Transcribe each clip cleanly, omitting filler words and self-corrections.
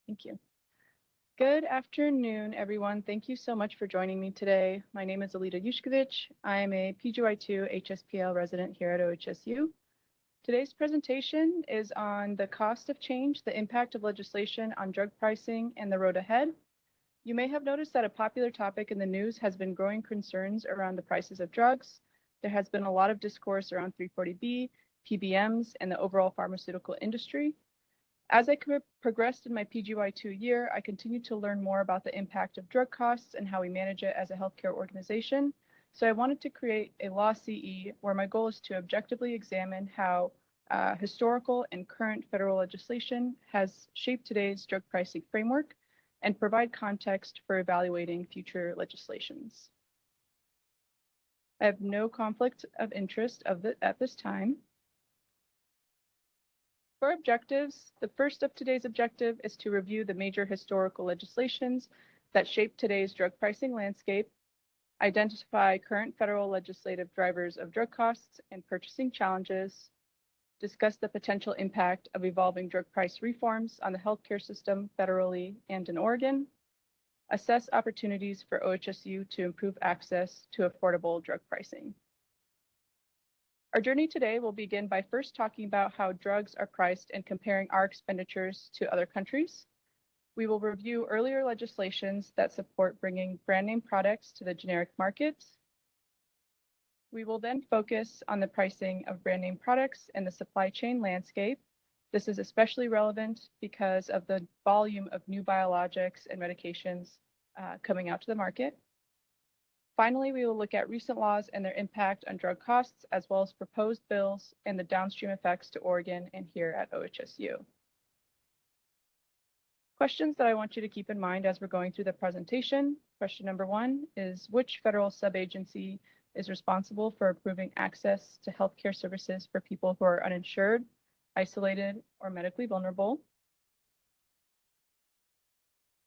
Thank you. Good afternoon, everyone. Thank you so much for joining me today. My name is Alita Yushkovich. I am a PGY2 HSPL resident here at OHSU. Today's presentation is on the cost of change, the impact of legislation on drug pricing, and the road ahead. You may have noticed that a popular topic in the news has been growing concerns around the prices of drugs. There has been a lot of discourse around 340B, PBMs, and the overall pharmaceutical industry. As I progressed in my PGY2 year, I continued to learn more about the impact of drug costs and how we manage it as a healthcare organization. So I wanted to create a Law CE where my goal is to objectively examine how historical and current federal legislation has shaped today's drug pricing framework and provide context for evaluating future legislations. I have no conflict of interest at this time. For objectives, the first of today's objective is to review the major historical legislations that shape today's drug pricing landscape, identify current federal legislative drivers of drug costs and purchasing challenges, discuss the potential impact of evolving drug price reforms on the healthcare system federally and in Oregon, assess opportunities for OHSU to improve access to affordable drug pricing. Our journey today will begin by first talking about how drugs are priced and comparing our expenditures to other countries. We will review earlier legislations that support bringing brand name products to the generic market. We will then focus on the pricing of brand name products and the supply chain landscape. This is especially relevant because of the volume of new biologics and medications coming out to the market. Finally, we will look at recent laws and their impact on drug costs, as well as proposed bills and the downstream effects to Oregon and here at OHSU. Questions that I want you to keep in mind as we're going through the presentation. Question number 1 is, which federal subagency is responsible for approving access to healthcare services for people who are uninsured, isolated, or medically vulnerable?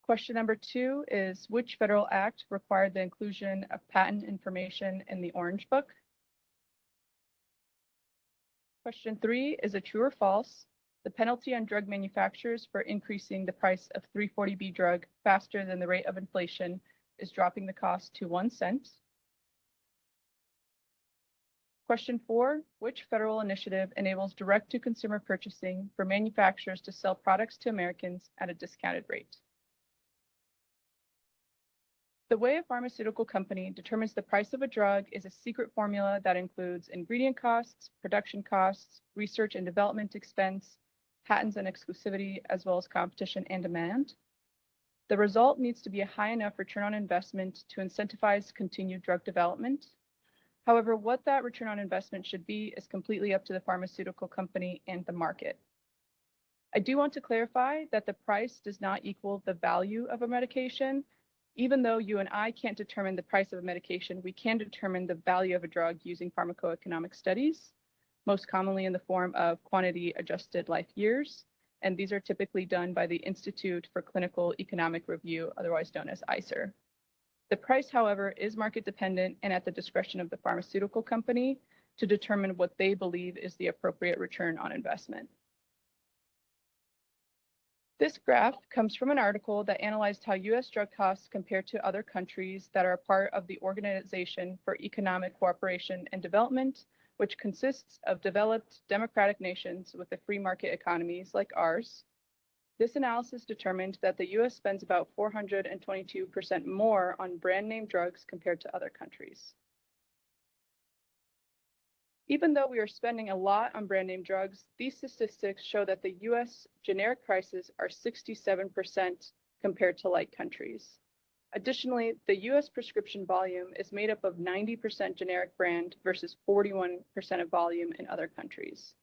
Question number 2 is, which federal act required the inclusion of patent information in the Orange Book? Question 3 is a true or false. The penalty on drug manufacturers for increasing the price of 340B drug faster than the rate of inflation is dropping the cost to 1 cent. Question 4, which federal initiative enables direct-to-consumer purchasing for manufacturers to sell products to Americans at a discounted rate? The way a pharmaceutical company determines the price of a drug is a secret formula that includes ingredient costs, production costs, research and development expense, patents and exclusivity, as well as competition and demand. The result needs to be a high enough return on investment to incentivize continued drug development. However, what that return on investment should be is completely up to the pharmaceutical company and the market. I do want to clarify that the price does not equal the value of a medication. Even though you and I can't determine the price of a medication, we can determine the value of a drug using pharmacoeconomic studies, most commonly in the form of quantity adjusted life years. And these are typically done by the Institute for Clinical Economic Review, otherwise known as ICER. The price, however, is market dependent and at the discretion of the pharmaceutical company to determine what they believe is the appropriate return on investment. This graph comes from an article that analyzed how U.S. drug costs compare to other countries that are a part of the Organization for Economic Cooperation and Development, which consists of developed democratic nations with free market economies like ours. This analysis determined that the U.S. spends about 422% more on brand name drugs compared to other countries. Even though we are spending a lot on brand name drugs, these statistics show that the U.S. generic prices are 67% compared to like countries. Additionally, the U.S. prescription volume is made up of 90% generic brand versus 41% of volume in other countries.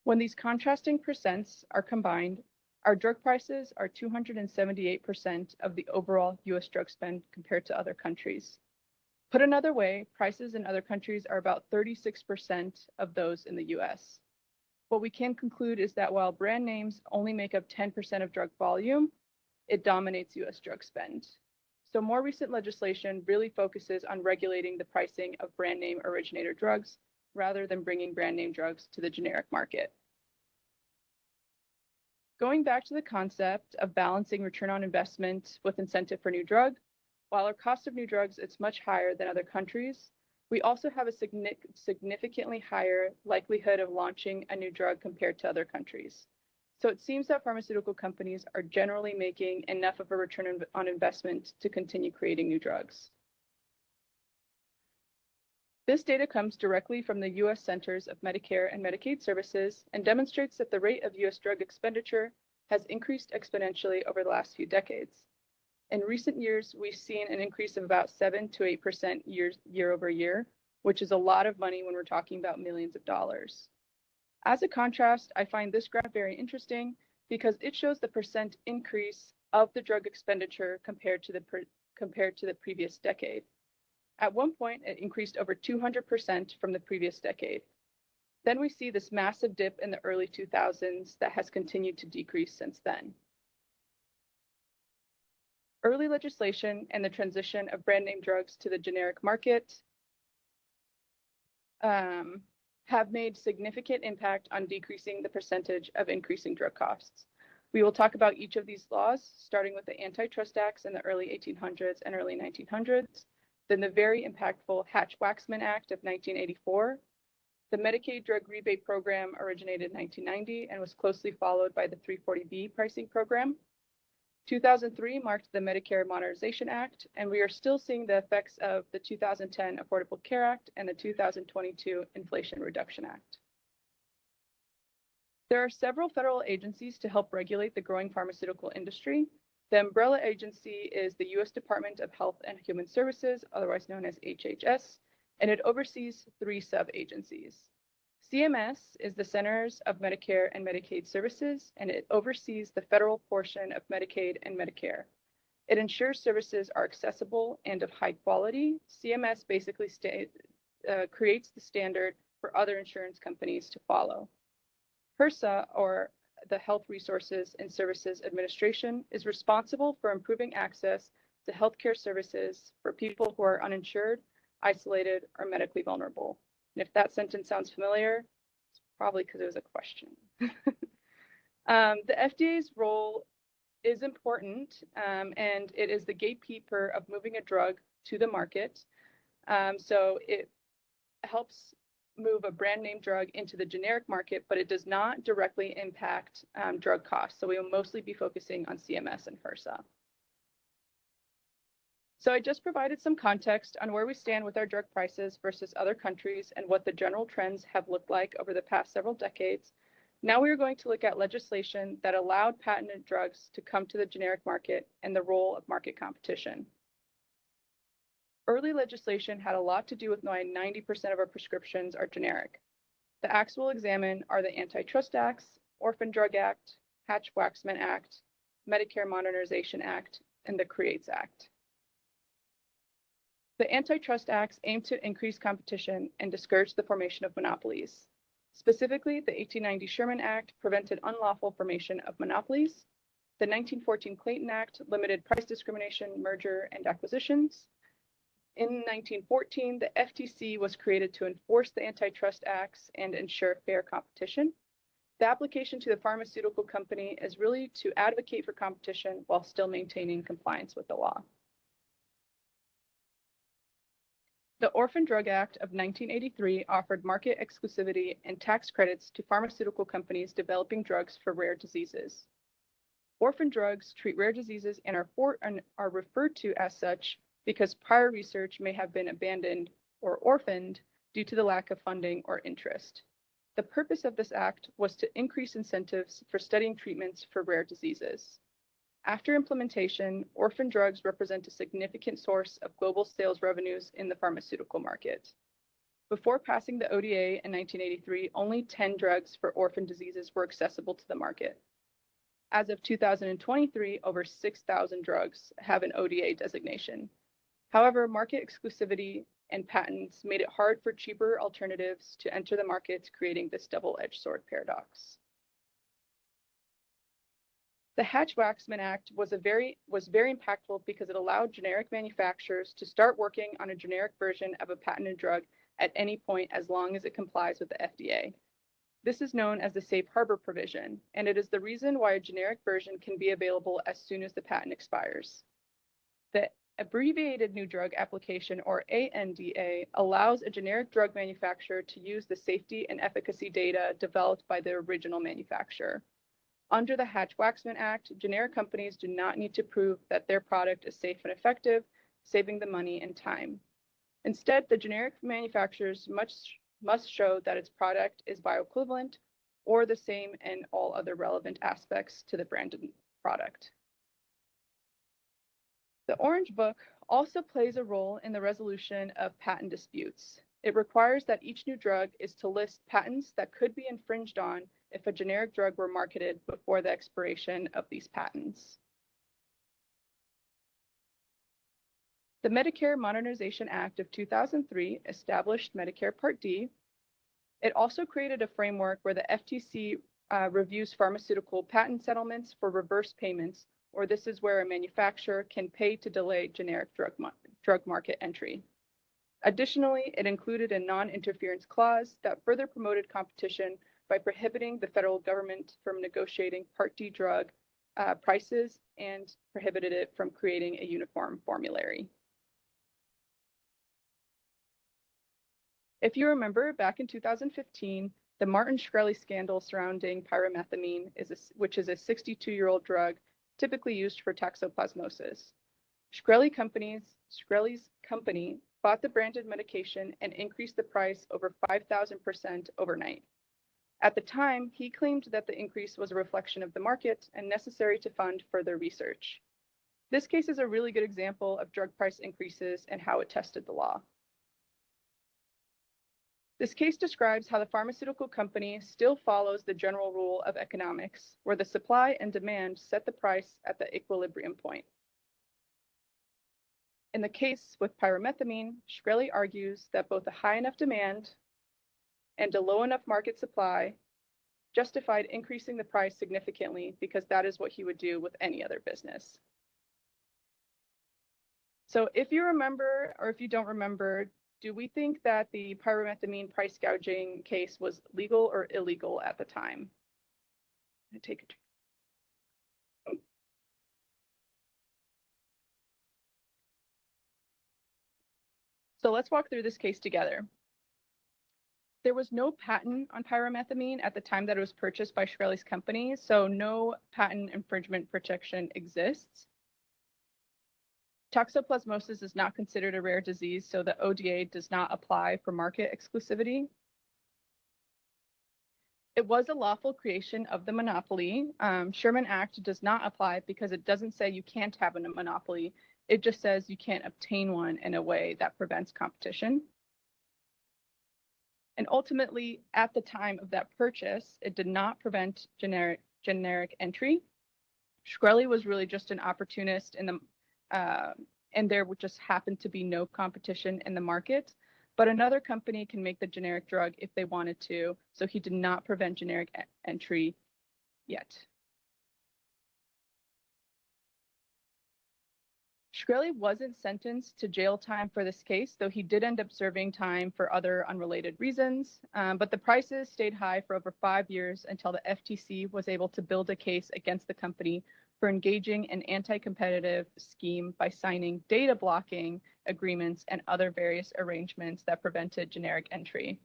When these contrasting percents are combined, our drug prices are 278% of the overall U.S. drug spend compared to other countries. Put another way, prices in other countries are about 36% of those in the US. What we can conclude is that while brand names only make up 10% of drug volume, it dominates US drug spend. So more recent legislation really focuses on regulating the pricing of brand name originator drugs rather than bringing brand name drugs to the generic market. Going back to the concept of balancing return on investment with incentive for new drug, while our cost of new drugs is much higher than other countries, we also have a significantly higher likelihood of launching a new drug compared to other countries. So it seems that pharmaceutical companies are generally making enough of a return on investment to continue creating new drugs. This data comes directly from the U.S. Centers of Medicare and Medicaid Services and demonstrates that the rate of U.S. drug expenditure has increased exponentially over the last few decades. In recent years, we've seen an increase of about 7 to 8% year over year, which is a lot of money when we're talking about millions of dollars. As a contrast, I find this graph very interesting because it shows the percent increase of the drug expenditure compared to the previous decade. At one point, it increased over 200% from the previous decade. Then we see this massive dip in the early 2000s that has continued to decrease since then. Early legislation and the transition of brand name drugs to the generic market have made significant impact on decreasing the percentage of increasing drug costs. We will talk about each of these laws, starting with the antitrust acts in the early 1800s and early 1900s, then the very impactful Hatch-Waxman Act of 1984. The Medicaid drug rebate program originated in 1990 and was closely followed by the 340B pricing program. 2003 marked the Medicare Modernization Act, and we are still seeing the effects of the 2010 Affordable Care Act and the 2022 Inflation Reduction Act. There are several federal agencies to help regulate the growing pharmaceutical industry. The umbrella agency is the U.S. Department of Health and Human Services, otherwise known as HHS, and it oversees 3 sub-agencies. CMS is the Centers of Medicare and Medicaid Services, and it oversees the federal portion of Medicaid and Medicare. It ensures services are accessible and of high quality. CMS basically creates the standard for other insurance companies to follow. HRSA, or the Health Resources and Services Administration, is responsible for improving access to healthcare services for people who are uninsured, isolated, or medically vulnerable. And if that sentence sounds familiar, it's probably because it was a question. The FDA's role is important, and it is the gatekeeper of moving a drug to the market. So it helps move a brand name drug into the generic market, but it does not directly impact drug costs. So we will mostly be focusing on CMS and HRSA. So I just provided some context on where we stand with our drug prices versus other countries and what the general trends have looked like over the past several decades. Now we are going to look at legislation that allowed patented drugs to come to the generic market and the role of market competition. Early legislation had a lot to do with why 90% of our prescriptions are generic. The acts we'll examine are the Antitrust Acts, Orphan Drug Act, Hatch-Waxman Act, Medicare Modernization Act, and the CREATES Act. The Antitrust Acts aim to increase competition and discourage the formation of monopolies. Specifically, the 1890 Sherman Act prevented unlawful formation of monopolies. The 1914 Clayton Act limited price discrimination, merger, and acquisitions. In 1914, the FTC was created to enforce the Antitrust Acts and ensure fair competition. The application to the pharmaceutical company is really to advocate for competition while still maintaining compliance with the law. The Orphan Drug Act of 1983 offered market exclusivity and tax credits to pharmaceutical companies developing drugs for rare diseases. Orphan drugs treat rare diseases and are referred to as such because prior research may have been abandoned or orphaned due to the lack of funding or interest. The purpose of this act was to increase incentives for studying treatments for rare diseases. After implementation, orphan drugs represent a significant source of global sales revenues in the pharmaceutical market. Before passing the ODA in 1983, only 10 drugs for orphan diseases were accessible to the market. As of 2023, over 6,000 drugs have an ODA designation. However, market exclusivity and patents made it hard for cheaper alternatives to enter the market, creating this double-edged sword paradox. The Hatch-Waxman Act was very impactful because it allowed generic manufacturers to start working on a generic version of a patented drug at any point as long as it complies with the FDA. This is known as the safe harbor provision, and it is the reason why a generic version can be available as soon as the patent expires. The abbreviated new drug application, or ANDA, allows a generic drug manufacturer to use the safety and efficacy data developed by the original manufacturer. Under the Hatch-Waxman Act, generic companies do not need to prove that their product is safe and effective, saving them money and time. Instead, the generic manufacturers must show that its product is bioequivalent or the same in all other relevant aspects to the branded product. The Orange Book also plays a role in the resolution of patent disputes. It requires that each new drug is to list patents that could be infringed on if a generic drug were marketed before the expiration of these patents. The Medicare Modernization Act of 2003 established Medicare Part D. It also created a framework where the FTC reviews pharmaceutical patent settlements for reverse payments, or this is where a manufacturer can pay to delay generic drug market entry. Additionally, it included a non-interference clause that further promoted competition by prohibiting the federal government from negotiating Part D drug prices and prohibited it from creating a uniform formulary. If you remember, back in 2015, the Martin Shkreli scandal surrounding pyrimethamine, which is a 62-year-old drug typically used for toxoplasmosis. Shkreli's company bought the branded medication and increased the price over 5,000% overnight. At the time, he claimed that the increase was a reflection of the market and necessary to fund further research. This case is a really good example of drug price increases and how it tested the law. This case describes how the pharmaceutical company still follows the general rule of economics, where the supply and demand set the price at the equilibrium point. In the case with pyrimethamine, Shkreli argues that both a high enough demand and a low enough market supply justified increasing the price significantly because that is what he would do with any other business. So if you remember, or if you don't remember, do we think that the pyrimethamine price gouging case was legal or illegal at the time? So let's walk through this case together. There was no patent on pyrimethamine at the time that it was purchased by Shkreli's company, so no patent infringement protection exists. Toxoplasmosis is not considered a rare disease, so the ODA does not apply for market exclusivity. It was a lawful creation of the monopoly. Sherman Act does not apply because it doesn't say you can't have a monopoly. It just says you can't obtain one in a way that prevents competition. And ultimately, at the time of that purchase, it did not prevent generic entry. Shkreli was really just an opportunist in the and there would just happen to be no competition in the market. But another company can make the generic drug if they wanted to, so he did not prevent generic entry yet. Shkreli wasn't sentenced to jail time for this case, though he did end up serving time for other unrelated reasons. But the prices stayed high for over 5 years until the FTC was able to build a case against the company for engaging in anti-competitive scheme by signing data blocking agreements and other various arrangements that prevented generic entry.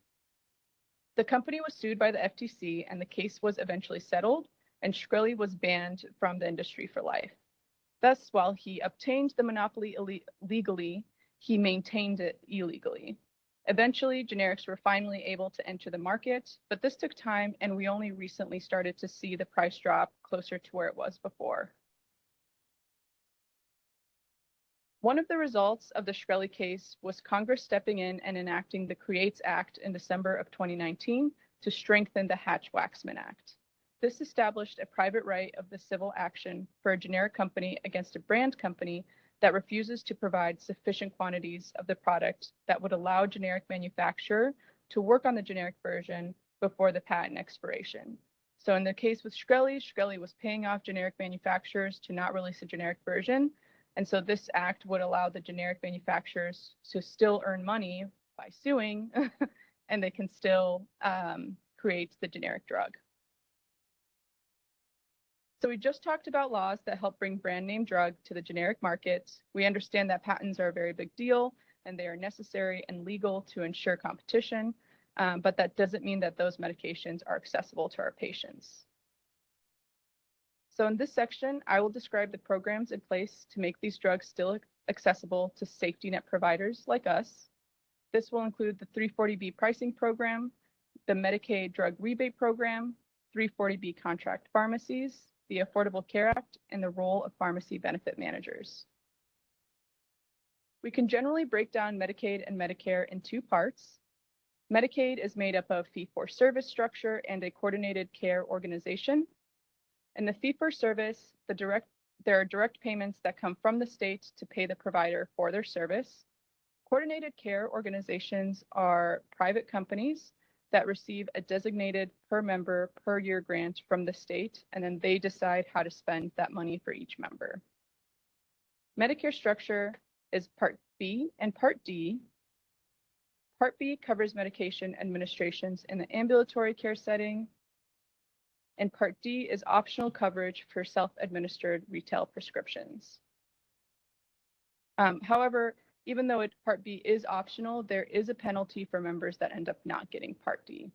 The company was sued by the FTC and the case was eventually settled, and Shkreli was banned from the industry for life. Thus, while he obtained the monopoly legally, he maintained it illegally. Eventually, generics were finally able to enter the market, but this took time, and we only recently started to see the price drop closer to where it was before. One of the results of the Shkreli case was Congress stepping in and enacting the CREATES Act in December of 2019 to strengthen the Hatch-Waxman Act. This established a private right of the civil action for a generic company against a brand company that refuses to provide sufficient quantities of the product that would allow generic manufacturer to work on the generic version before the patent expiration. So in the case with Shkreli, Shkreli was paying off generic manufacturers to not release a generic version. And so this act would allow the generic manufacturers to still earn money by suing, and they can still creates the generic drug. So we just talked about laws that help bring brand name drug to the generic market. We understand that patents are a very big deal and they are necessary and legal to ensure competition, but that doesn't mean that those medications are accessible to our patients. So in this section, I will describe the programs in place to make these drugs still accessible to safety net providers like us. This will include the 340B pricing program, the Medicaid drug rebate program, 340B contract pharmacies, the Affordable Care Act, and the role of pharmacy benefit managers. We can generally break down Medicaid and Medicare in two parts. Medicaid is made up of fee-for-service structure and a coordinated care organization. In the fee-for-service, there are direct payments that come from the state to pay the provider for their service. Coordinated care organizations are private companies that receive a designated per member per year grant from the state, and then they decide how to spend that money for each member. Medicare structure is Part B and Part D. Part B covers medication administrations in the ambulatory care setting, and Part D is optional coverage for self-administered retail prescriptions. However, even though Part B is optional, there is a penalty for members that end up not getting Part D.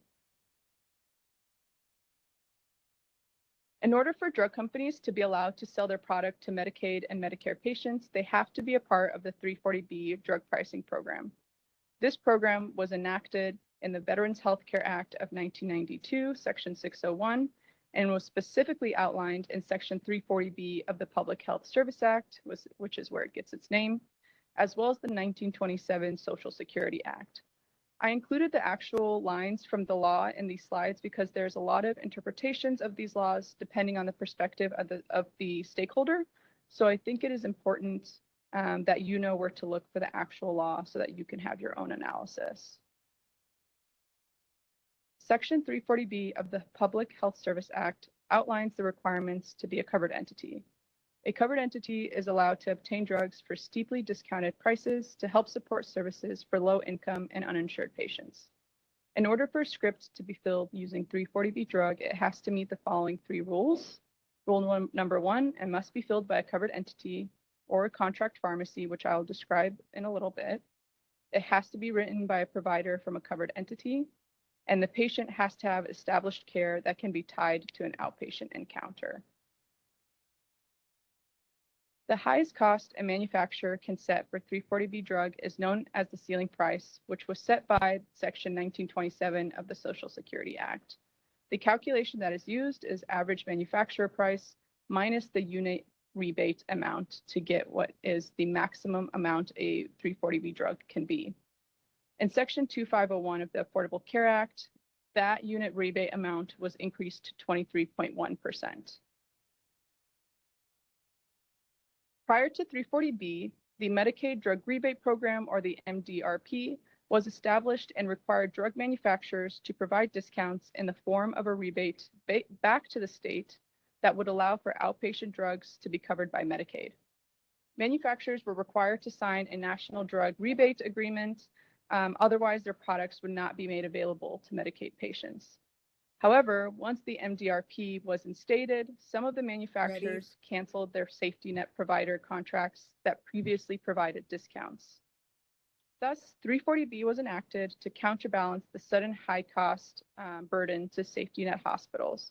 In order for drug companies to be allowed to sell their product to Medicaid and Medicare patients, they have to be a part of the 340B drug pricing program. This program was enacted in the Veterans Health Care Act of 1992, Section 601, and was specifically outlined in Section 340B of the Public Health Service Act, which is where it gets its name, as well as the 1927 Social Security Act. I included the actual lines from the law in these slides because there's a lot of interpretations of these laws depending on the perspective of the stakeholder. So I think it is important that you know where to look for the actual law so that you can have your own analysis. Section 340B of the Public Health Service Act outlines the requirements to be a covered entity. A covered entity is allowed to obtain drugs for steeply discounted prices to help support services for low-income and uninsured patients. In order for a script to be filled using 340B drug, it has to meet the following three rules. Rule number one, it must be filled by a covered entity or a contract pharmacy, which I'll describe in a little bit. It has to be written by a provider from a covered entity, and the patient has to have established care that can be tied to an outpatient encounter. The highest cost a manufacturer can set for 340B drug is known as the ceiling price, which was set by Section 1927 of the Social Security Act. The calculation that is used is average manufacturer price minus the unit rebate amount to get what is the maximum amount a 340B drug can be. In Section 2501 of the Affordable Care Act, that unit rebate amount was increased to 23.1%. Prior to 340B, the Medicaid Drug Rebate Program, or the MDRP, was established and required drug manufacturers to provide discounts in the form of a rebate back to the state that would allow for outpatient drugs to be covered by Medicaid. Manufacturers were required to sign a national drug rebate agreement, otherwise their products would not be made available to Medicaid patients. However, once the MDRP was instated, some of the manufacturers canceled their safety net provider contracts that previously provided discounts. Thus, 340B was enacted to counterbalance the sudden high cost burden to safety net hospitals.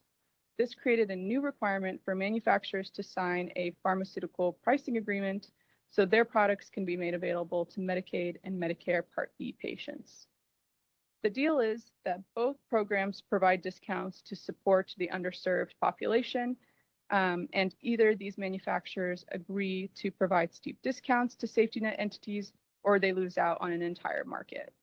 This created a new requirement for manufacturers to sign a pharmaceutical pricing agreement so their products can be made available to Medicaid and Medicare Part B patients. The deal is that both programs provide discounts to support the underserved population, and either these manufacturers agree to provide steep discounts to safety net entities or they lose out on an entire market.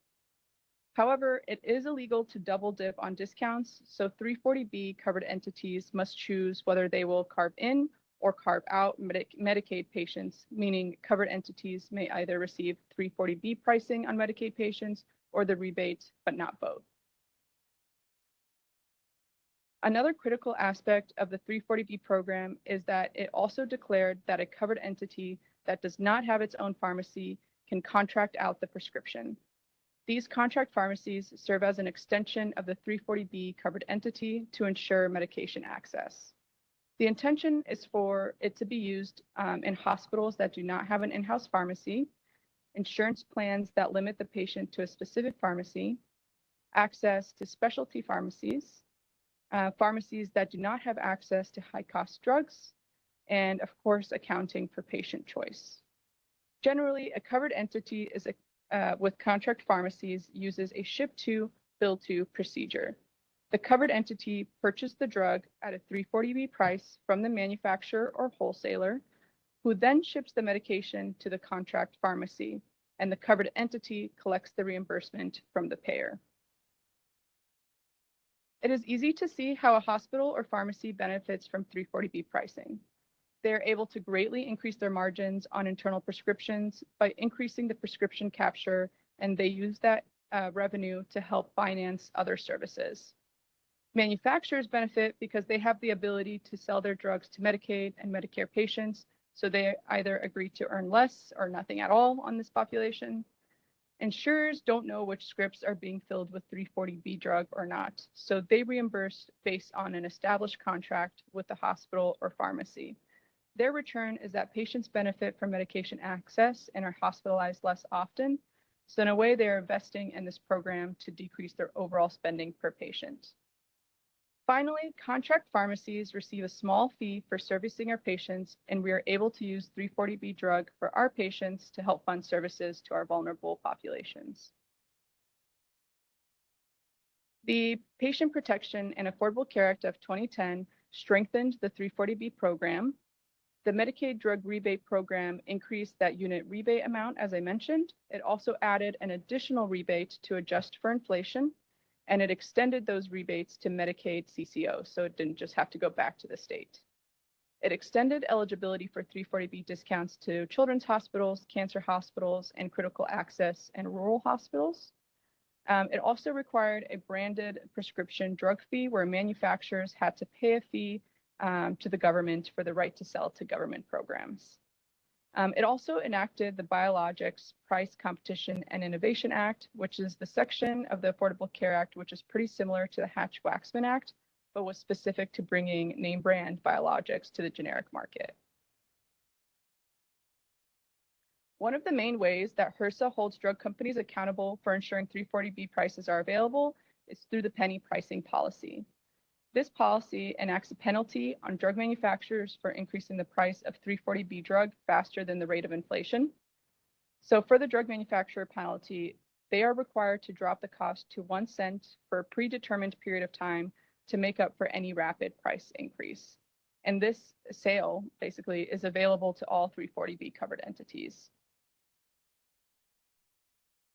However, it is illegal to double dip on discounts, so 340B covered entities must choose whether they will carve in or carve out Medicaid patients, meaning covered entities may either receive 340B pricing on Medicaid patients or the rebate, but not both. Another critical aspect of the 340B program is that it also declared that a covered entity that does not have its own pharmacy can contract out the prescription. These contract pharmacies serve as an extension of the 340B covered entity to ensure medication access. The intention is for it to be used in hospitals that do not have an in-house pharmacy, insurance plans that limit the patient to a specific pharmacy, access to specialty pharmacies, pharmacies that do not have access to high-cost drugs, and of course, accounting for patient choice. Generally, a covered entity is with contract pharmacies uses a ship-to, bill-to procedure. The covered entity purchased the drug at a 340B price from the manufacturer or wholesaler, who then ships the medication to the contract pharmacy, and the covered entity collects the reimbursement from the payer. It is easy to see how a hospital or pharmacy benefits from 340B pricing. They are able to greatly increase their margins on internal prescriptions by increasing the prescription capture, and they use that revenue to help finance other services. Manufacturers benefit because they have the ability to sell their drugs to Medicaid and Medicare patients, so they either agree to earn less or nothing at all on this population. Insurers don't know which scripts are being filled with 340B drug or not, so they reimburse based on an established contract with the hospital or pharmacy. Their return is that patients benefit from medication access and are hospitalized less often, so in a way they are investing in this program to decrease their overall spending per patient. Finally, contract pharmacies receive a small fee for servicing our patients, and we are able to use 340B drug for our patients to help fund services to our vulnerable populations. The Patient Protection and Affordable Care Act of 2010 strengthened the 340B program. The Medicaid drug rebate program increased that unit rebate amount, as I mentioned. It also added an additional rebate to adjust for inflation, and it extended those rebates to Medicaid CCO, so it didn't just have to go back to the state. It extended eligibility for 340B discounts to children's hospitals, cancer hospitals, and critical access and rural hospitals. It also required a branded prescription drug fee where manufacturers had to pay a fee to the government for the right to sell to government programs. It also enacted the Biologics Price Competition and Innovation Act, which is the section of the Affordable Care Act, which is pretty similar to the Hatch-Waxman Act, but was specific to bringing name brand biologics to the generic market. One of the main ways that HRSA holds drug companies accountable for ensuring 340B prices are available is through the penny pricing policy. This policy enacts a penalty on drug manufacturers for increasing the price of 340B drug faster than the rate of inflation. So for the drug manufacturer penalty, they are required to drop the cost to 1 cent for a predetermined period of time to make up for any rapid price increase. And this sale basically is available to all 340B covered entities.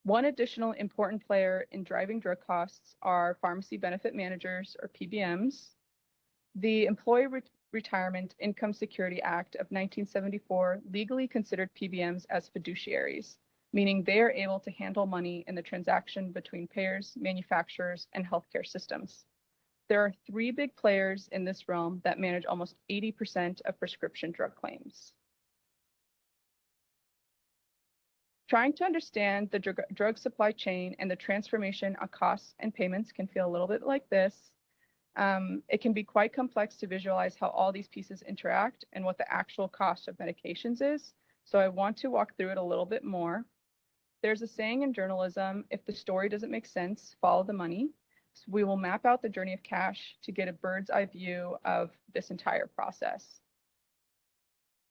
One additional important player in driving drug costs are pharmacy benefit managers, or PBMs. The Employee Retirement Income Security Act of 1974 legally considered PBMs as fiduciaries, meaning they are able to handle money in the transaction between payers, manufacturers, and healthcare systems. There are 3 big players in this realm that manage almost 80% of prescription drug claims. Trying to understand the drug supply chain and the transformation of costs and payments can feel a little bit like this. It can be quite complex to visualize how all these pieces interact and what the actual cost of medications is. So I want to walk through it a little bit more. There's a saying in journalism, if the story doesn't make sense, follow the money. So we will map out the journey of cash to get a bird's eye view of this entire process.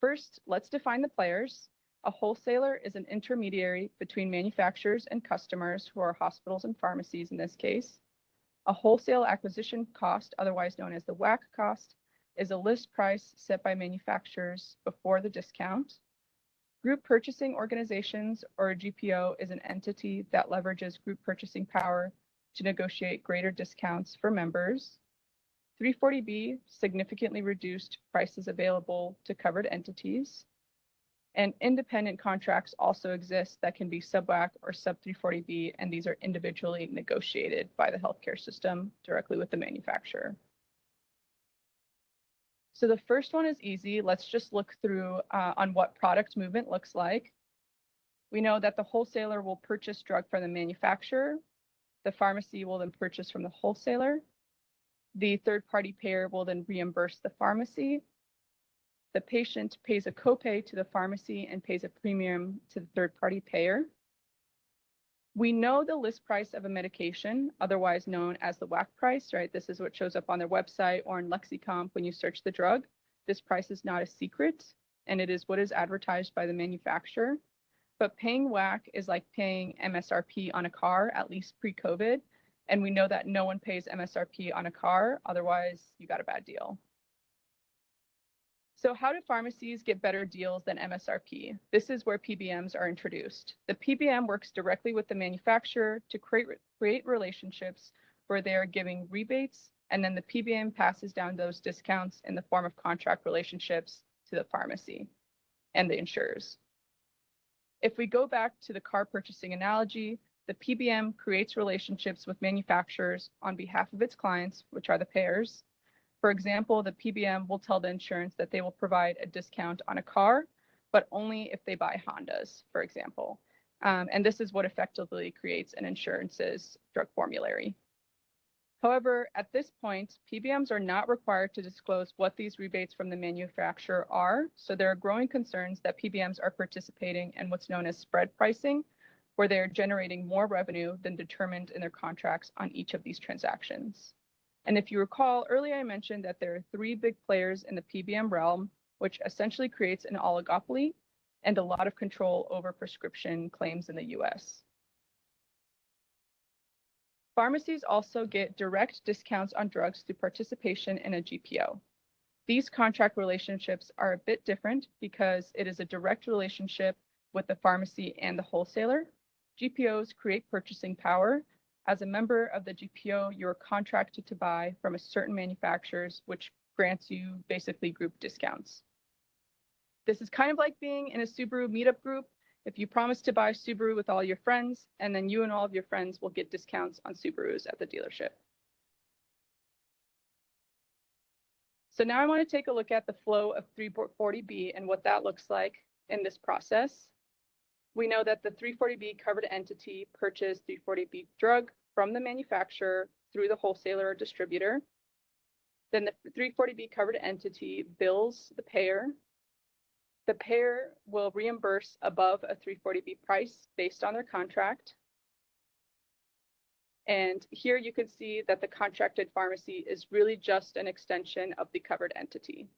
First, let's define the players. A wholesaler is an intermediary between manufacturers and customers, who are hospitals and pharmacies in this case. A wholesale acquisition cost, otherwise known as the WAC cost, is a list price set by manufacturers before the discount. Group purchasing organizations, or a GPO, is an entity that leverages group purchasing power to negotiate greater discounts for members. 340B significantly reduced prices available to covered entities. And independent contracts also exist that can be sub-WAC or sub-340B, and these are individually negotiated by the healthcare system directly with the manufacturer. So the first one is easy. Let's just look through on what product movement looks like. We know that the wholesaler will purchase drug from the manufacturer. The pharmacy will then purchase from the wholesaler. The third-party payer will then reimburse the pharmacy. The patient pays a copay to the pharmacy and pays a premium to the third-party payer. We know the list price of a medication, otherwise known as the WAC price, right? This is what shows up on their website or in Lexicomp when you search the drug. This price is not a secret, and it is what is advertised by the manufacturer. But paying WAC is like paying MSRP on a car, at least pre-COVID. And we know that no one pays MSRP on a car, otherwise you got a bad deal. So how do pharmacies get better deals than MSRP? This is where PBMs are introduced. The PBM works directly with the manufacturer to create relationships where they are giving rebates, and then the PBM passes down those discounts in the form of contract relationships to the pharmacy and the insurers. If we go back to the car purchasing analogy, the PBM creates relationships with manufacturers on behalf of its clients, which are the payers. For example, the PBM will tell the insurance that they will provide a discount on a car, but only if they buy Hondas, for example. And this is what effectively creates an insurance's drug formulary. However, at this point, PBMs are not required to disclose what these rebates from the manufacturer are, so there are growing concerns that PBMs are participating in what's known as spread pricing, where they are generating more revenue than determined in their contracts on each of these transactions. And if you recall, earlier I mentioned that there are 3 big players in the PBM realm, which essentially creates an oligopoly and a lot of control over prescription claims in the US. Pharmacies also get direct discounts on drugs through participation in a GPO. These contract relationships are a bit different because it is a direct relationship with the pharmacy and the wholesaler. GPOs create purchasing power. As a member of the GPO, you're contracted to buy from a certain manufacturers, which grants you basically group discounts. This is kind of like being in a Subaru meetup group. If you promise to buy Subaru with all your friends, and then you and all of your friends will get discounts on Subarus at the dealership. So now I want to take a look at the flow of 340B and what that looks like in this process. We know that the 340B covered entity purchased 340B drug from the manufacturer through the wholesaler or distributor. Then the 340B covered entity bills the payer. The payer will reimburse above a 340B price based on their contract. And here you can see that the contracted pharmacy is really just an extension of the covered entity.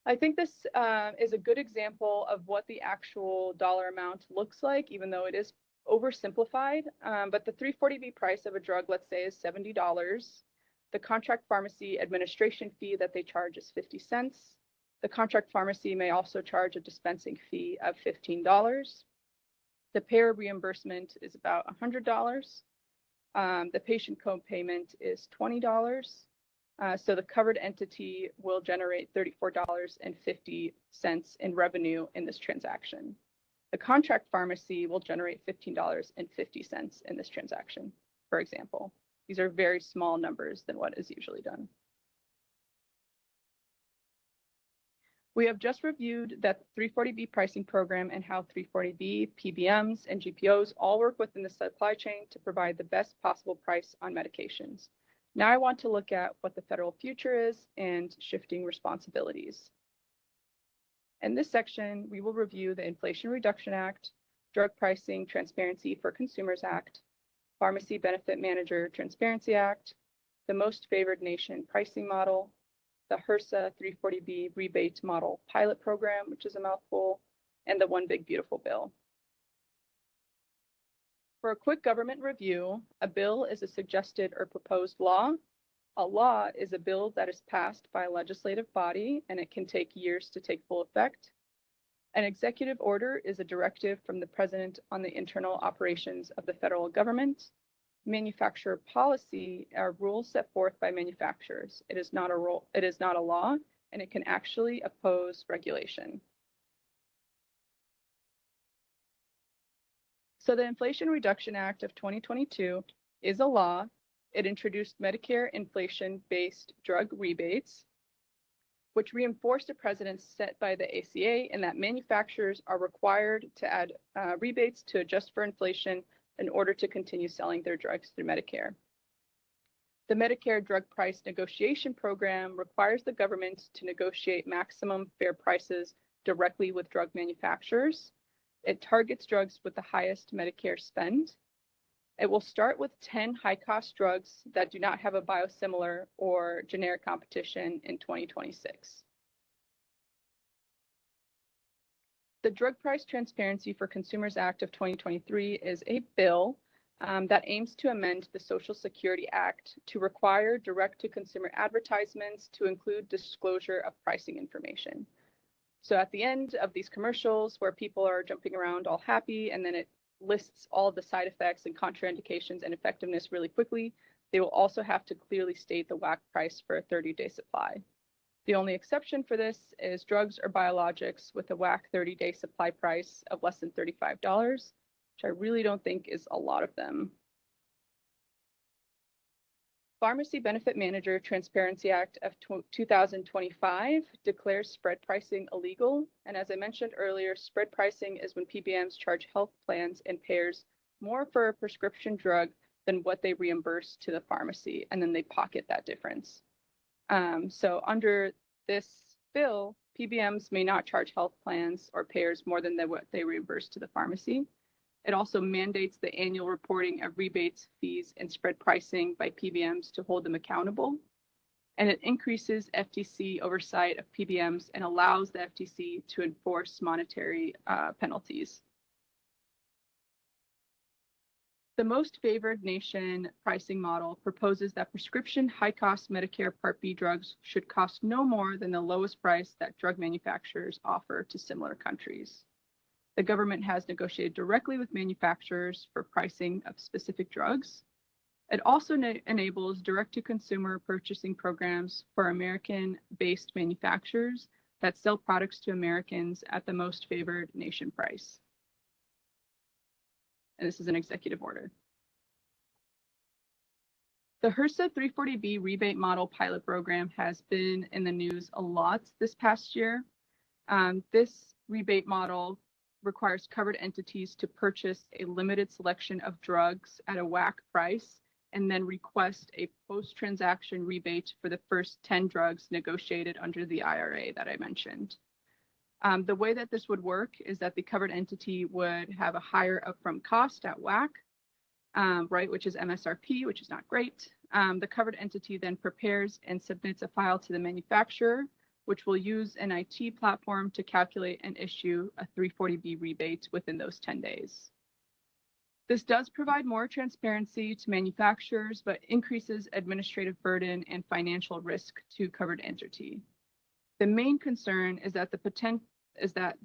I think this is a good example of what the actual dollar amount looks like, even though it is oversimplified. But the 340B price of a drug, let's say, is $70. The contract pharmacy administration fee that they charge is 50 cents. The contract pharmacy may also charge a dispensing fee of $15. The payer reimbursement is about $100. The patient co-payment is $20. So the covered entity will generate $34.50 in revenue in this transaction. The contract pharmacy will generate $15.50 in this transaction, for example. These are very small numbers than what is usually done. We have just reviewed that 340B pricing program and how 340B, PBMs, and GPOs all work within the supply chain to provide the best possible price on medications. Now I want to look at what the federal future is and shifting responsibilities. In this section, we will review the Inflation Reduction Act, Drug Pricing Transparency for Consumers Act, Pharmacy Benefit Manager Transparency Act, the Most Favored Nation Pricing Model, the HRSA 340B Rebate Model Pilot Program, which is a mouthful, and the One Big Beautiful Bill. For a quick government review, a bill is a suggested or proposed law. A law is a bill that is passed by a legislative body, and it can take years to take full effect. An executive order is a directive from the president on the internal operations of the federal government. Manufacturer policy are rules set forth by manufacturers. It is not a law, and it can actually oppose regulation. So the Inflation Reduction Act of 2022 is a law. It introduced Medicare inflation-based drug rebates. which reinforced a precedent set by the ACA in that manufacturers are required to add rebates to adjust for inflation in order to continue selling their drugs through Medicare. The Medicare Drug Price Negotiation Program requires the government to negotiate maximum fair prices directly with drug manufacturers. It targets drugs with the highest Medicare spend. It will start with 10 high-cost drugs that do not have a biosimilar or generic competition in 2026. The Drug Price Transparency for Consumers Act of 2023 is a bill that aims to amend the Social Security Act to require direct-to-consumer advertisements to include disclosure of pricing information. So at the end of these commercials where people are jumping around all happy and then it lists all the side effects and contraindications and effectiveness really quickly, they will also have to clearly state the WAC price for a 30-day supply. The only exception for this is drugs or biologics with a WAC 30-day supply price of less than $35, which I really don't think is a lot of them. Pharmacy Benefit Manager Transparency Act of 2025 declares spread pricing illegal. And as I mentioned earlier, spread pricing is when PBMs charge health plans and payers more for a prescription drug than what they reimburse to the pharmacy, and then they pocket that difference. So under this bill, PBMs may not charge health plans or payers more than what they reimburse to the pharmacy. It also mandates the annual reporting of rebates, fees, and spread pricing by PBMs to hold them accountable. And it increases FTC oversight of PBMs and allows the FTC to enforce monetary penalties. The most favored nation pricing model proposes that prescription high-cost Medicare Part B drugs should cost no more than the lowest price that drug manufacturers offer to similar countries. The government has negotiated directly with manufacturers for pricing of specific drugs. It also enables direct-to-consumer purchasing programs for American-based manufacturers that sell products to Americans at the most favored nation price. And this is an executive order. The HRSA 340B rebate model pilot program has been in the news a lot this past year. This rebate model requires covered entities to purchase a limited selection of drugs at a WAC price and then request a post-transaction rebate for the first 10 drugs negotiated under the IRA that I mentioned. The way that this would work is that the covered entity would have a higher upfront cost at WAC, right, which is MSRP, which is not great. The covered entity then prepares and submits a file to the manufacturer, which will use an IT platform to calculate and issue a 340B rebate within those 10 days. This does provide more transparency to manufacturers, but increases administrative burden and financial risk to covered entity. The main concern is that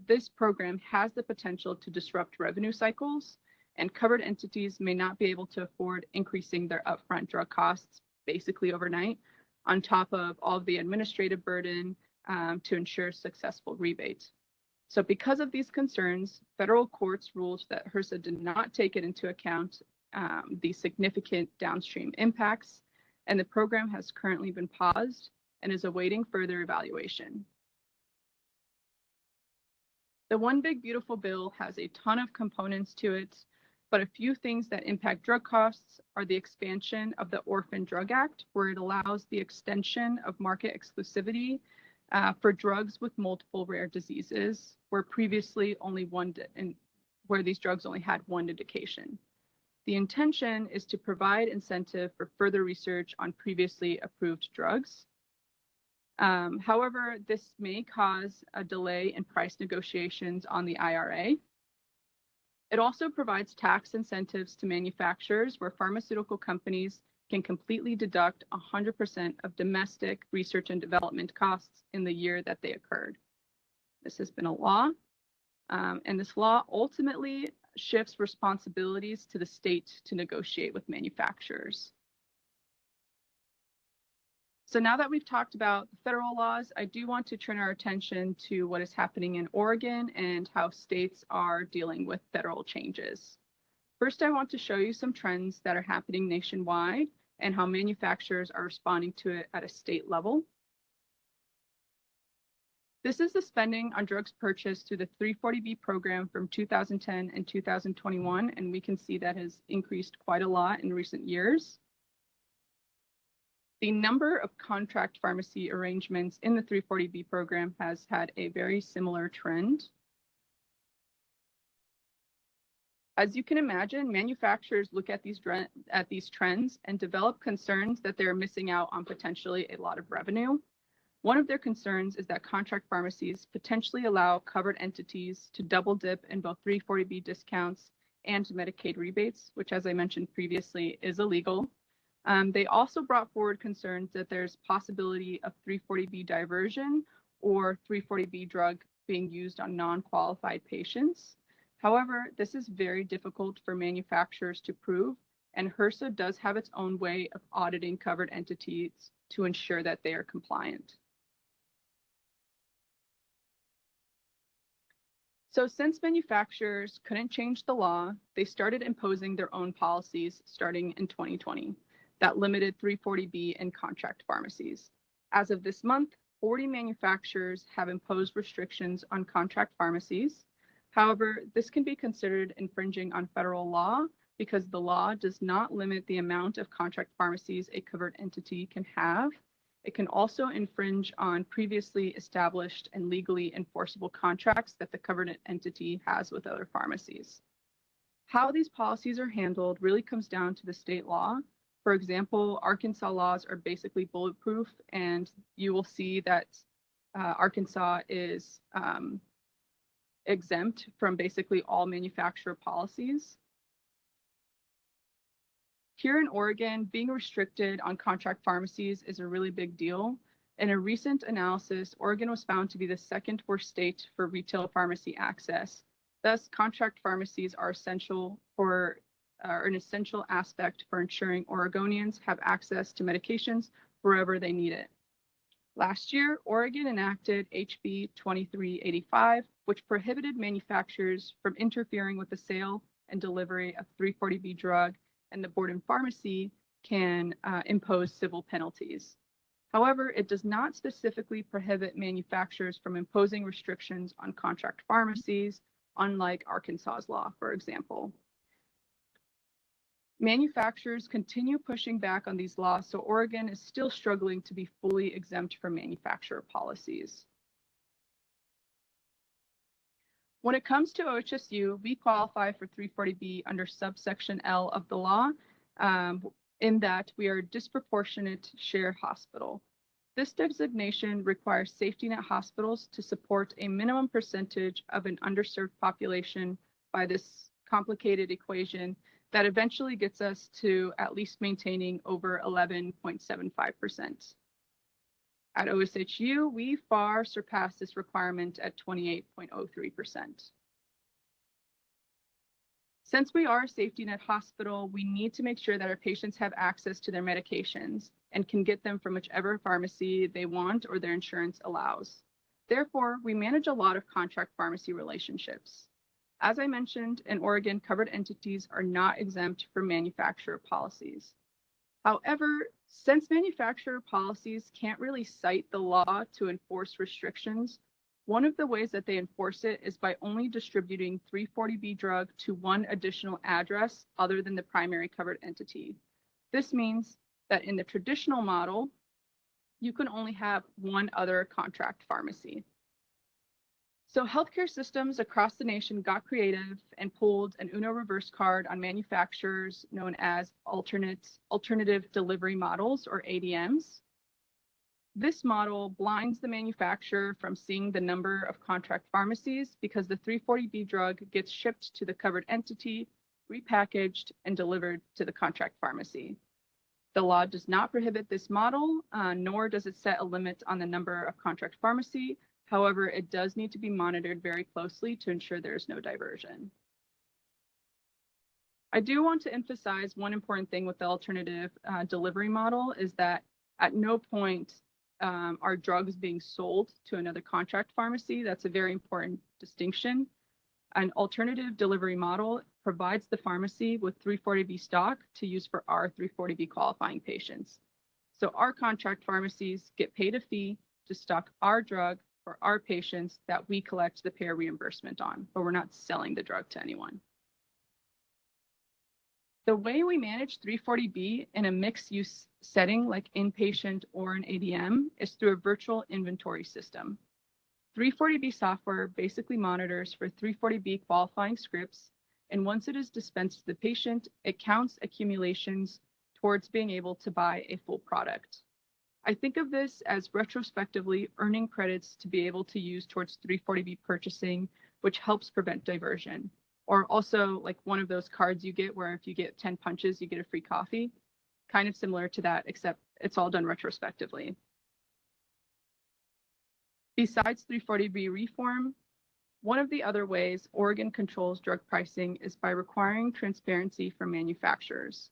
this program has the potential to disrupt revenue cycles, and covered entities may not be able to afford increasing their upfront drug costs basically overnight, on top of all of the administrative burden to ensure successful rebate. So because of these concerns, federal courts ruled that HRSA did not take it into account the significant downstream impacts, and the program has currently been paused and is awaiting further evaluation. The One Big Beautiful Bill has a ton of components to it, but a few things that impact drug costs are the expansion of the Orphan Drug Act, where it allows the extension of market exclusivity for drugs with multiple rare diseases, where previously where these drugs only had one indication. The intention is to provide incentive for further research on previously approved drugs. However, this may cause a delay in price negotiations on the IRA. It also provides tax incentives to manufacturers where pharmaceutical companies can completely deduct 100% of domestic research and development costs in the year that they occurred. This has been a law, and this law ultimately shifts responsibilities to the state to negotiate with manufacturers. So now that we've talked about the federal laws, I do want to turn our attention to what is happening in Oregon and how states are dealing with federal changes. First, I want to show you some trends that are happening nationwide and how manufacturers are responding to it at a state level. This is the spending on drugs purchased through the 340B program from 2010 and 2021, and we can see that has increased quite a lot in recent years. The number of contract pharmacy arrangements in the 340B program has had a very similar trend. As you can imagine, manufacturers look at these trends and develop concerns that they're missing out on potentially a lot of revenue. One of their concerns is that contract pharmacies potentially allow covered entities to double dip in both 340B discounts and Medicaid rebates, which, as I mentioned previously, is illegal. They also brought forward concerns that there's possibility of 340B diversion or 340B drug being used on non-qualified patients. However, this is very difficult for manufacturers to prove, and HRSA does have its own way of auditing covered entities to ensure that they are compliant. So since manufacturers couldn't change the law, they started imposing their own policies starting in 2020 that limited 340B and contract pharmacies. As of this month, 40 manufacturers have imposed restrictions on contract pharmacies. However, this can be considered infringing on federal law because the law does not limit the amount of contract pharmacies a covered entity can have. It can also infringe on previously established and legally enforceable contracts that the covered entity has with other pharmacies. How these policies are handled really comes down to the state law. For example, Arkansas laws are basically bulletproof, and you will see that Arkansas is exempt from basically all manufacturer policies. Here in Oregon, being restricted on contract pharmacies is a really big deal. In a recent analysis, Oregon was found to be the second worst state for retail pharmacy access. Thus, contract pharmacies are an essential aspect for ensuring Oregonians have access to medications wherever they need it. Last year, Oregon enacted HB 2385, which prohibited manufacturers from interfering with the sale and delivery of 340B drug, and the board in pharmacy can impose civil penalties. However, it does not specifically prohibit manufacturers from imposing restrictions on contract pharmacies, unlike Arkansas's law, for example. Manufacturers continue pushing back on these laws, so Oregon is still struggling to be fully exempt from manufacturer policies. When it comes to OHSU, we qualify for 340B under subsection L of the law, in that we are a disproportionate share hospital. This designation requires safety net hospitals to support a minimum percentage of an underserved population by this complicated equation that eventually gets us to at least maintaining over 11.75%. At OHSU, we far surpass this requirement at 28.03%. Since we are a safety net hospital, we need to make sure that our patients have access to their medications and can get them from whichever pharmacy they want or their insurance allows. Therefore, we manage a lot of contract pharmacy relationships. As I mentioned, in Oregon, covered entities are not exempt from manufacturer policies. However, since manufacturer policies can't really cite the law to enforce restrictions, one of the ways that they enforce it is by only distributing 340B drug to one additional address other than the primary covered entity. This means that in the traditional model, you can only have one other contract pharmacy. So healthcare systems across the nation got creative and pulled an UNO reverse card on manufacturers known as alternative delivery models, or ADMs. This model blinds the manufacturer from seeing the number of contract pharmacies because the 340B drug gets shipped to the covered entity, repackaged, and delivered to the contract pharmacy. The law does not prohibit this model, nor does it set a limit on the number of contract pharmacy. However, it does need to be monitored very closely to ensure there is no diversion. I do want to emphasize one important thing with the alternative delivery model is that at no point are drugs being sold to another contract pharmacy. That's a very important distinction. An alternative delivery model provides the pharmacy with 340B stock to use for our 340B qualifying patients. So our contract pharmacies get paid a fee to stock our drug for our patients that we collect the payer reimbursement on, but we're not selling the drug to anyone. The way we manage 340B in a mixed use setting like inpatient or an ADM is through a virtual inventory system. 340B software basically monitors for 340B qualifying scripts, and once it is dispensed to the patient, it counts accumulations towards being able to buy a full product. I think of this as retrospectively earning credits to be able to use towards 340B purchasing, which helps prevent diversion. Or also like one of those cards you get where if you get 10 punches, you get a free coffee. Kind of similar to that, except it's all done retrospectively. Besides 340B reform, one of the other ways Oregon controls drug pricing is by requiring transparency from manufacturers.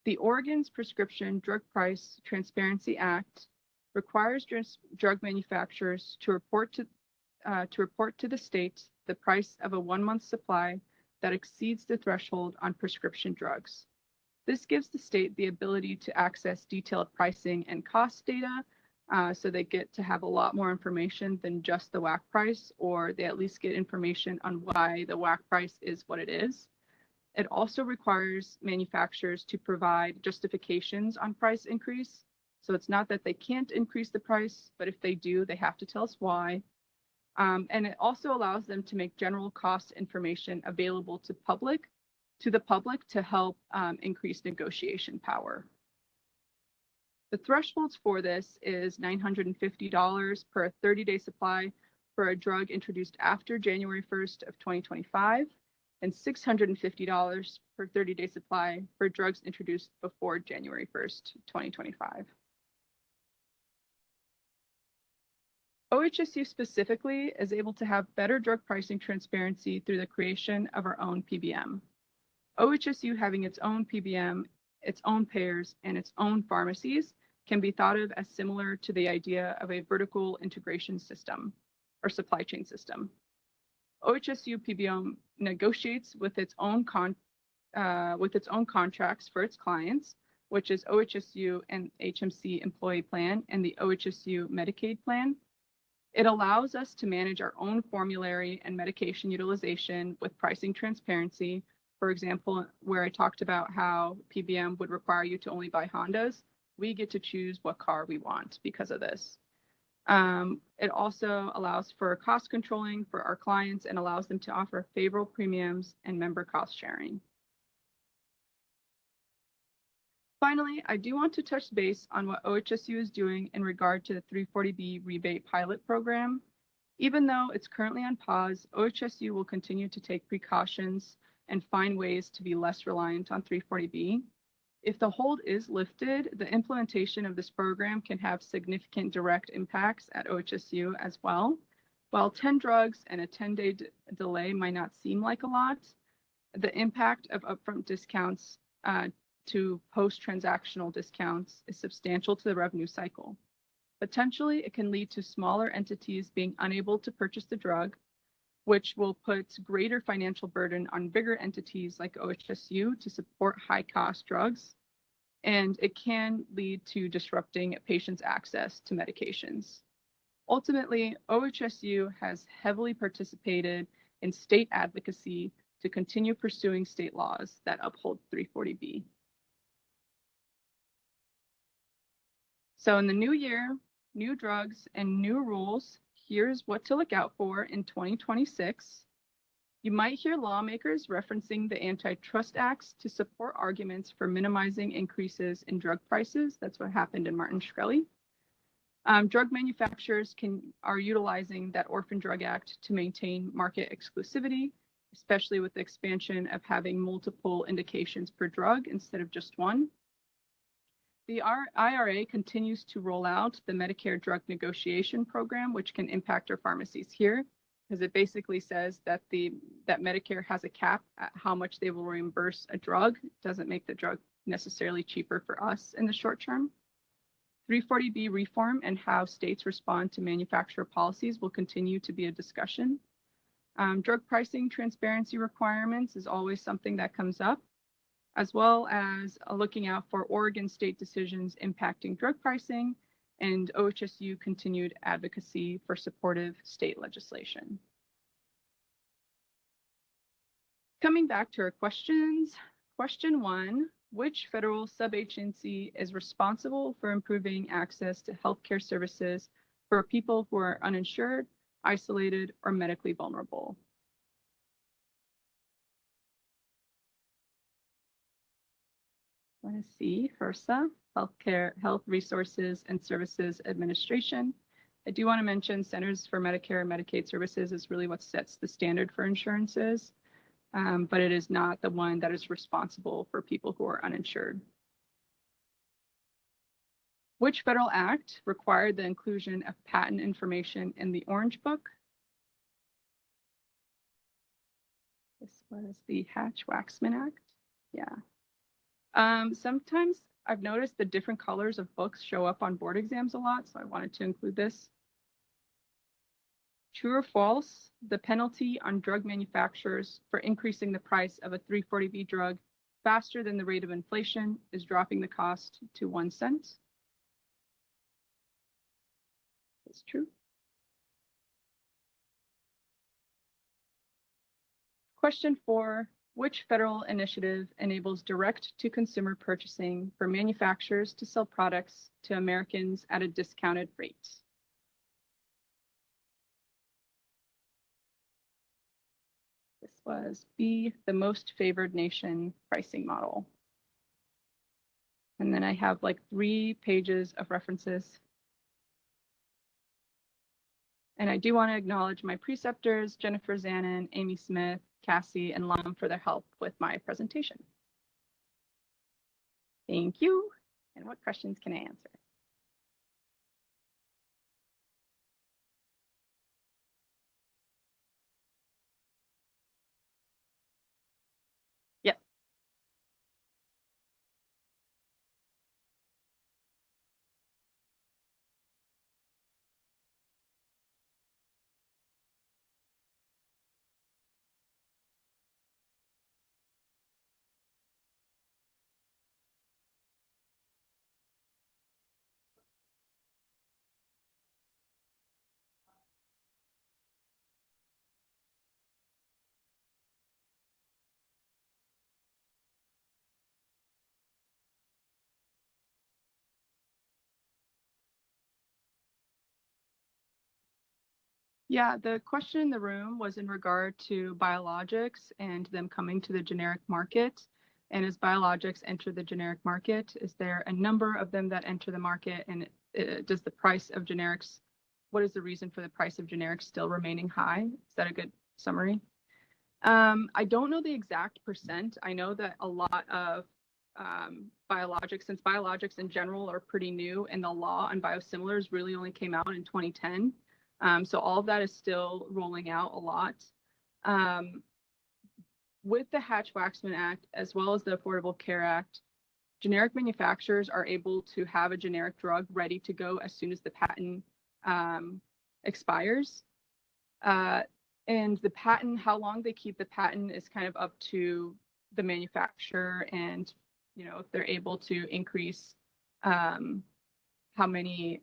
The Oregon's Prescription Drug Price Transparency Act requires drug manufacturers to report to the state the price of a 1-month supply that exceeds the threshold on prescription drugs. This gives the state the ability to access detailed pricing and cost data, so they get to have a lot more information than just the WAC price, or they at least get information on why the WAC price is what it is. It also requires manufacturers to provide justifications on price increase. So it's not that they can't increase the price, but if they do, they have to tell us why. And it also allows them to make general cost information available to the public to help increase negotiation power. The thresholds for this is $950 per 30-day supply for a drug introduced after January 1st of 2025, and $650 per 30-day supply for drugs introduced before January 1st, 2025. OHSU specifically is able to have better drug pricing transparency through the creation of our own PBM. OHSU having its own PBM, its own payers, and its own pharmacies can be thought of as similar to the idea of a vertical integration system or supply chain system. OHSU PBM negotiates with its own contracts for its clients, which is OHSU and HMC employee plan and the OHSU Medicaid plan. It allows us to manage our own formulary and medication utilization with pricing transparency. For example, where I talked about how PBM would require you to only buy Hondas, we get to choose what car we want because of this. It also allows for cost controlling for our clients and allows them to offer favorable premiums and member cost sharing. Finally, I do want to touch base on what OHSU is doing in regard to the 340B rebate pilot program. Even though it's currently on pause, OHSU will continue to take precautions and find ways to be less reliant on 340B. If the hold is lifted, the implementation of this program can have significant direct impacts at OHSU as well. While 10 drugs and a 10-day delay might not seem like a lot, the impact of upfront discounts to post-transactional discounts is substantial to the revenue cycle. Potentially, it can lead to smaller entities being unable to purchase the drug, which will put greater financial burden on bigger entities like OHSU to support high-cost drugs, and it can lead to disrupting patients' access to medications. Ultimately, OHSU has heavily participated in state advocacy to continue pursuing state laws that uphold 340B. So in the new year, new drugs and new rules, here's what to look out for in 2026. You might hear lawmakers referencing the antitrust acts to support arguments for minimizing increases in drug prices. That's what happened in Martin Shkreli. Drug manufacturers are utilizing that Orphan Drug Act to maintain market exclusivity, especially with the expansion of having multiple indications per drug instead of just one. The IRA continues to roll out the Medicare Drug Negotiation Program, which can impact our pharmacies here, because it basically says that that Medicare has a cap at how much they will reimburse a drug. It doesn't make the drug necessarily cheaper for us in the short term. 340B reform and how states respond to manufacturer policies will continue to be a discussion. Drug pricing transparency requirements is always something that comes up, as well as looking out for Oregon state decisions impacting drug pricing and OHSU continued advocacy for supportive state legislation. Coming back to our questions, question 1, which federal subagency is responsible for improving access to healthcare services for people who are uninsured, isolated, or medically vulnerable? Let's see, HRSA, Health Resources and Services Administration. I do want to mention Centers for Medicare and Medicaid Services is really what sets the standard for insurances, but it is not the one that is responsible for people who are uninsured. Which federal act required the inclusion of patent information in the Orange Book? This was the Hatch-Waxman Act. Yeah. Sometimes I've noticed the different colors of books show up on board exams a lot, so I wanted to include this. True or false, the penalty on drug manufacturers for increasing the price of a 340B drug faster than the rate of inflation is dropping the cost to 1 cent. That's true. Question 4, which federal initiative enables direct-to-consumer purchasing for manufacturers to sell products to Americans at a discounted rate? This was B, the most favored nation pricing model. And then I have like 3 pages of references. And I do want to acknowledge my preceptors, Jennifer Zanin, Amy Smith, Cassie, and Lum for their help with my presentation. Thank you. And what questions can I answer? Yes. Yeah, the question in the room was in regard to biologics and them coming to the generic market. And as biologics enter the generic market, is there a number of them that enter the market? And does the price of generics, what is the reason for the price of generics still remaining high? Is that a good summary? I don't know the exact percent. I know that a lot of biologics, since biologics in general are pretty new and the law on biosimilars really only came out in 2010. So all of that is still rolling out a lot. With the Hatch-Waxman Act, as well as the Affordable Care Act, generic manufacturers are able to have a generic drug ready to go as soon as the patent expires. And the patent, how long they keep the patent is kind of up to the manufacturer and, you know, if they're able to increase how many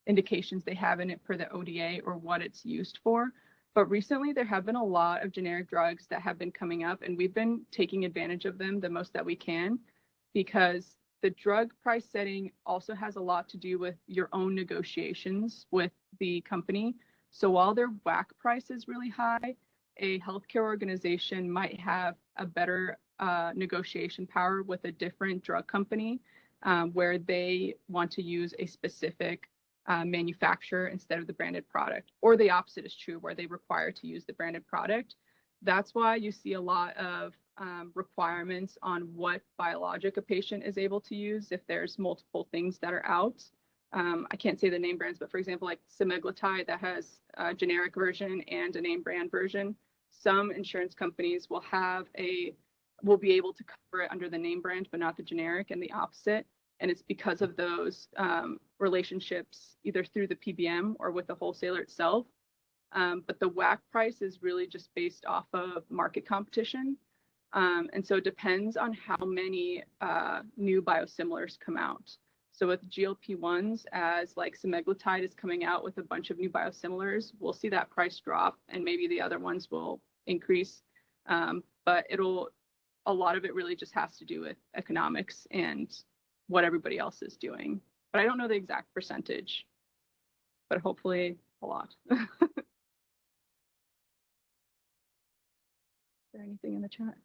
indications they have in it per the ODA or what it's used for. But recently there have been a lot of generic drugs that have been coming up, and we've been taking advantage of them the most that we can, because the drug price setting also has a lot to do with your own negotiations with the company. So while their WAC price is really high, a healthcare organization might have a better negotiation power with a different drug company where they want to use a specific manufacturer instead of the branded product, or the opposite is true where they require to use the branded product. That's why you see a lot of requirements on what biologic a patient is able to use if there's multiple things that are out. I can't say the name brands, but for example, like semaglutide that has a generic version and a name brand version. Some insurance companies will be able to cover it under the name brand, but not the generic, and the opposite. And it's because of those relationships, either through the PBM or with the wholesaler itself. But the WAC price is really just based off of market competition. And so it depends on how many new biosimilars come out. So with GLP-1s, as like semaglutide is coming out with a bunch of new biosimilars, we'll see that price drop, and maybe the other ones will increase. But a lot of it really just has to do with economics and what everybody else is doing. But I don't know the exact percentage, but hopefully a lot. Is there anything in the chat?